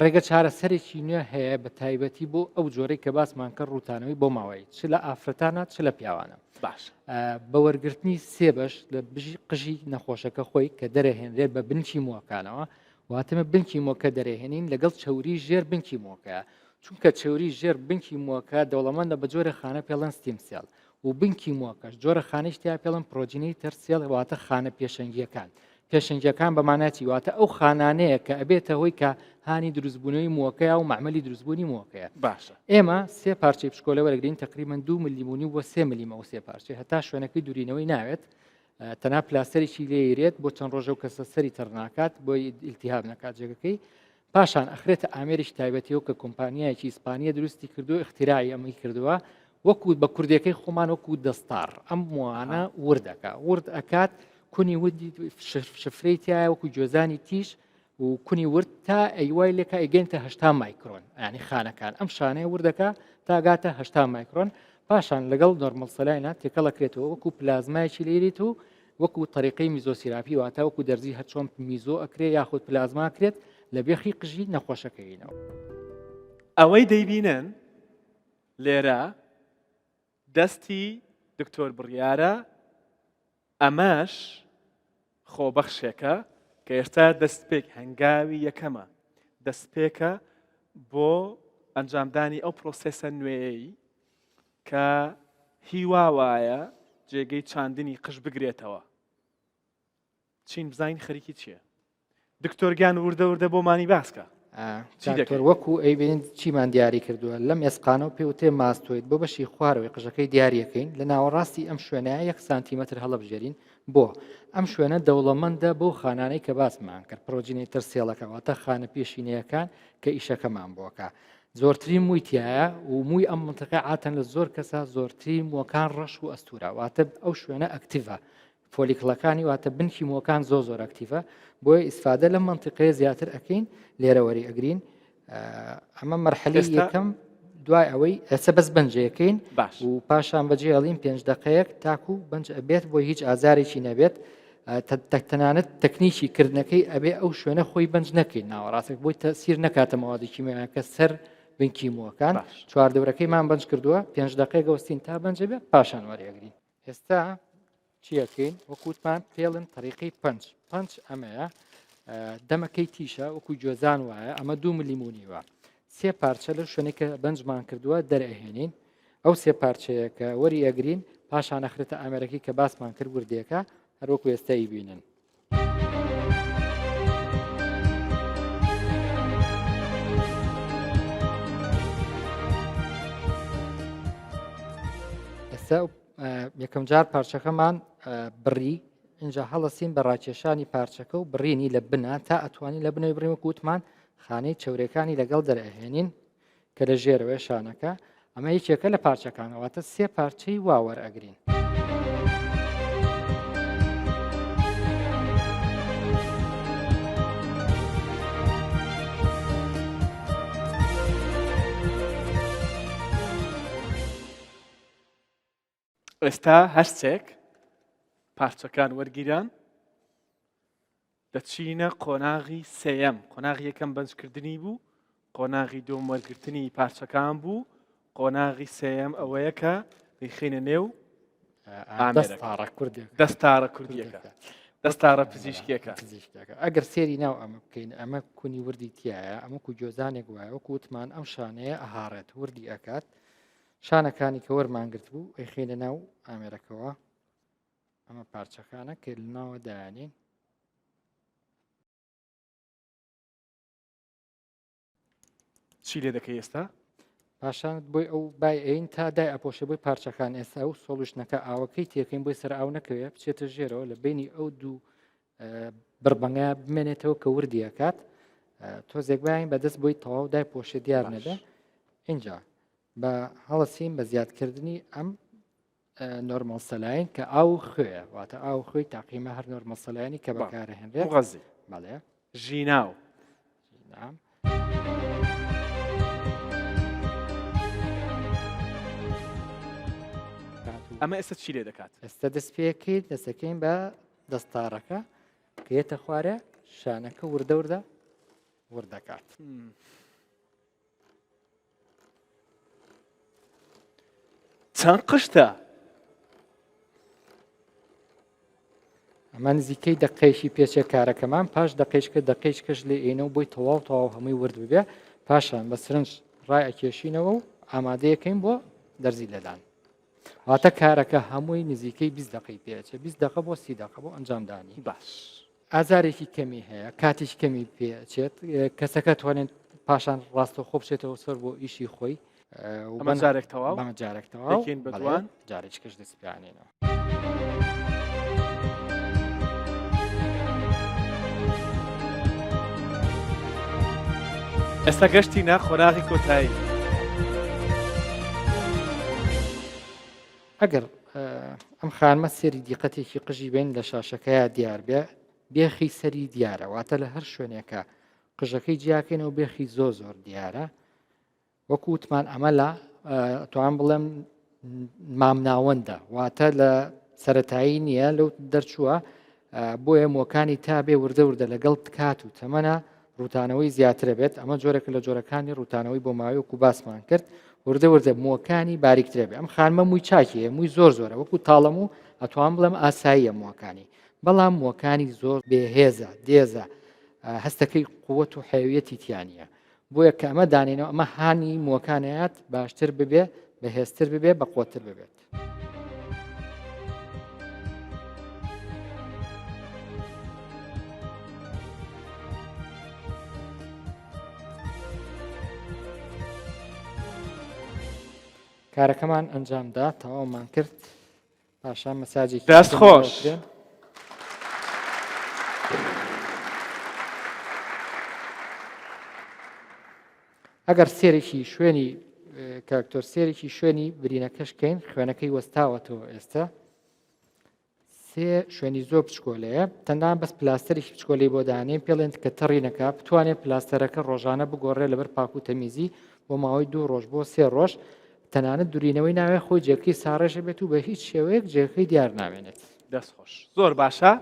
ڕێگە چارەسەرێکی نوێ هەیە بە تایبەتی بۆ ئەو جۆرەی کە باسمان کە ڕوتانەوەی بۆ ماوەی چ لە ئافرەتانە چ لە پیاوانە. باش بە وەرگرتنی سێ بەش لە قژی نەخۆشەکە خۆی کە دەرەهێنرێت بە بنکی مۆکانەوە واتمە بنکی مۆکە دەرەهێنین لەگەڵ چوری ژێر بنکی مۆکە چونکە چوری ژێر بنکی مۆکە دەوڵەمەندە بە جۆرە خانە پێڵەن ستیمسیال و بنکی مۆکەش جۆرە خانیشتیا پێڵم پرۆژینی تەرسیێڵ واتە خانە پێشەنگیەکان. پێشنجەکان بەمانەتی واتە ئەو خانانەیە کە ئەبێتە هۆی کە هانی دروستبوونەوەی مۆکەیە و معمەلی دروستبوونی مۆکەیە. باشە ئێمە سێ پارچەی پشکۆلە وەرەگرین تقریبان 2 میلیمونی بۆ 3 میلیمە و سێ پارچەی هەتا شوێنەکەی دوورینەوەی ناوێت تەنها پلاستەرێکی لێیرێت بۆ چەند ڕۆژە و کەسە سەری تەڕناکات بۆی ئیلتیهاب نەکات جێگەکەی پاشان ئەخرێتە ئامێریش تایبەتیەوە کە کۆمپانیایەکی ئیسپانیە دروستی کردو اختیراعی ئەمەی کردووە وەکو بە کوردەکەی خۆمان وەکو دەستار ئەم وانە وردەکە ورد ئەکات کونی وردی شفرەی تایە وەکو جۆزانی تیش و کونی ورد تا ئەیوای لێکە ئەگەنتە 80 مایکرۆن ینی خانەکان ئەم شانەیە وردەکە تاگاتە 80 مایکرۆن پاشان لەگەڵ نۆرمەل سەلاینا تێکەڵەکرێتەوە وەکو پلازمایکی لێریت و وەکو طریقەی میزۆسیراپی واتە وەکو دەرزی هەرچۆن میزۆ ئەکرێ یاخود پلازماکرێت لە بێخی قژی نەخۆشەکەینەوە. ئەوەی دەیبینن لێرە دەستی دکتۆر بڕیارە ئەمەش خۆبەخشێکە کە ئێستا دەستپێک هەنگاوی یەکەمە دەستپێکە بۆ ئەنجامدانی ئەو پرۆسێسە نوێیەی کە هیوا وایە جێگەی چاندنی قژ بگرێتەوە. چین بزانین خەریکی چییە؟ دکتۆرگیان وردە وردە بۆمانی باسکە دکتۆر وەکو ئەیبێن چیمان دیاری کردووە لەم ئێسقانە و پێوتێ ماستۆیت بۆ بەشی خوارەوەی قژەکەی دیارەکەین لە ناوەڕاستی ئەم شوێنەیە 1 سانتیمەتر هەڵەبژێرین بۆ ئەم شوێنە دەوڵەمەندە بۆ خانانەی کە باسمان کرد پرۆژینەی تەرسێڵەکەواتە خانە پێشینەکان کە ئیشەکەمان بۆکە زۆرترین مووی تایە و مووی ئەم منتەقە ئاتەن لە زۆر کەسە زۆرترین مۆکان ڕەش و ئەستورە واتە ئەو شوێنە ئەکتیڤە فۆلیکڵەکانی واتە بنکی مۆکان زۆر ئەکتیڤە بۆیە ئیسفادە لە منتیقەیە زیاتر ئەکەین لێرەوەری ئەگرین ئەمە مەرحەلی یەکەم دوای ئەوەی ئەسە بەس بەنجەکەین و پاشان بەجێ ئەڵین 5 دقەیەک تاکو بەنج ئەبێت بۆ هیچ ئازارێکی نەبێت تەنانەت تەکنیکی کردنەکەی ئەبێ ئەو شوێنە خۆی بەنج نەکەین ناوەڕاستێک بۆی تەسیر نەکاتە ماوەدێکی مێکە سەر بنکی مۆکان چواردەورەکەیمان بەنج کردووە 5 دقەیە گەوستین تا بەنجە بێت پاشان وەریەگرین. ئێستا چیەکەین وەکووتمان پێڵن طریقەی پەنج ئەمەیە دەمەکەی تیشە وەکو جۆزان وایە ئەمە 2 میلیمونی وە سێ پارچە لە شوێنێک کە بەنجمان کردووە دەرەهێنین ئەو سێ پارچەیە کە وەری ئەگرین پاشان ئەخرێتە ئامێرەکەی کە باسمان کرد وردێکە هەروەکو ئێستایی بینن. ئێستا یەکەم جار پارچەکەمان بڕی اینجا هەڵەسین بە ڕاکێشانی پارچەکە و بڕینی لە بنە تا ئەتوانی لە بنەوەی بڕیمە کووتمان خانەی چەورەکانی لەگەڵ دەرەهێنین کە لە ژێرەوەی شانەکە ئەمە یەکێکە لە پارچەکانەوەتە سێ پارچەی واوەرئەگرین. ئێستا هەستێک پارچەکان وەرگیران دەچینە قۆناغی سێیەم قۆناغی یەکەم بەنجکردنی بوو قۆناغی دوم وەرگرتنی پارچەکان بوو قۆناغی سێیەم ئەوەیە کە دەیخینە نێو دەستارە کوردیەکە دەستارە پزیشکیەکە ئەگەر سێری ناو ئەمە بکەین ئەمە کونی وردی تایە ئەمە کو جۆزانێک وایە وەکو وتمان ئەم شانەیە ئەهاڕێت وردی ئەکات شانەکانی کە وەرمانگرت بوو ئەیخینە ناو ئامێرەکەوە ئەمە پارچەکانە کە لەناوە دایانین چی لێ دەکەی ئێستا؟ پاشان بۆی ئەو بای ئەین تا دای ئەپۆشە بۆی پارچەکان ئێستا و سۆڵوشنەکە ئاوەکەی تێکەین بۆی سەر ئاو نەکەوێت بچێتە ژێرەوە لە بینی ئەو دوو بربەنگە بمێنێتەوە کە وردی ئەکات تۆزێک باین بەدەست بۆی تەواو دای پۆشە دیار نەبێ اینجا بە هەڵەسین بە زیادکردنی ئەم نۆرمەل سەلاین کە ئاو خوێ واتە ئاو خۆی تاقیمە هەر نۆرمەل سەلایانی کە بەکارەهێنرێت غەزی بەڵێ ژیناو ئەمە ئێستا چی لێ دەکات؟ ئێستا دەست پێکەیت دەستەکەین بە دەستارەکە کە یێتە خوارە شانەکە وردە وردە وردەکات. چەند قشتە؟ ئەمە نزیکەی دقەیەکی پێچێ کارەکەمان پاش دقەیشکە دقەیشکەش لێ ئێنەوە بۆی تەواو هەمووی ورد ببێ پاشان بە سرنج ڕای ئەکێشینەوە و ئامادەیەکەین بۆ دەرزی لەدان. واتە کارەکە هەمووی نزیکەی 20 دقەی پێچێ 20 دقە بۆ 30 دقە بۆ ئەنجامدانی. باش. ئازارێکی کەمی هەیە کاتیش کەمی پێچێت کەسەکە توانێت پاشان ڕاستە خۆ بچێتەوە سەر بۆ ئیشی خۆی ئەمە جارێک تەواو جارێکتەوە دەکەین بەدوان جارێکش دەستپیانێنەوە. ئێستا گەشتی نا خۆراغی کۆتایی. ئەگەر ئەم خانمە سێری دیقەتێکی قژی بین لە شاشەکەیە دیار بێ بێخی سەری دیارە واتە لە هەر شوێنێکە قژەکەی جیاکەینەوە بێخی زۆر دیارە وەکو وتمان ئەمە لە توان بڵێم مامناوەندە واتە لە سەتایی نییە لەو دەرچووە بۆیە مۆکانی تا بێ وردە لەگەڵ کات و تەمەە ڕوتانەوەی زیاترە بێت ئەمە جۆرەکە لە جۆرەکانی ڕوتانەوەی بۆ ماوەی وەکو باسمان کرد وردە مۆکانی باریکترە بێ ئەم خانمە مووی چاکیە مووی زۆرە وەکو تاڵەم و ئەتوان بڵێم ئاساییە مۆکانی بەڵام مۆکانی زۆر بێهێزە دێزە هەستەکەی قووەت و حەویەتی تیانە بۆیە کە ئەمە دانێنەوە ئەمە هانی مۆکانەیەات باشتر ببێ بەهێزتر ببێ بە قوتر ببێت. کارەکەمان ئەنجامدا تەواومان کرد پاشان مەساجێکی دەست خۆش. ئەگەر سێرێکی شوێنی کاکتۆر سێرێکی شوێنی برینەکەشکەین خوێنەکەی وەستاوەتەوە ئێستا سێ شوێنی زۆر بچکۆلەیە تەنان بەس پلاستەرێکی بچکۆلی بۆ دانێن پێڵێن کە تەڕینەکە بتوانێت پلاستەرەکە ڕۆژانە بگۆڕێ لەبەر پاک و تەمیزی بۆ ماوەی 2 ڕۆژ بۆ 3 ڕۆژ تەنانەت دوورینەوەی ناوێت خۆی جێکەی ساڕێژە بێت و بە هیچ شێوەیەک جێەکەی دیار نامێنێت. دەست خۆش زۆر باشە.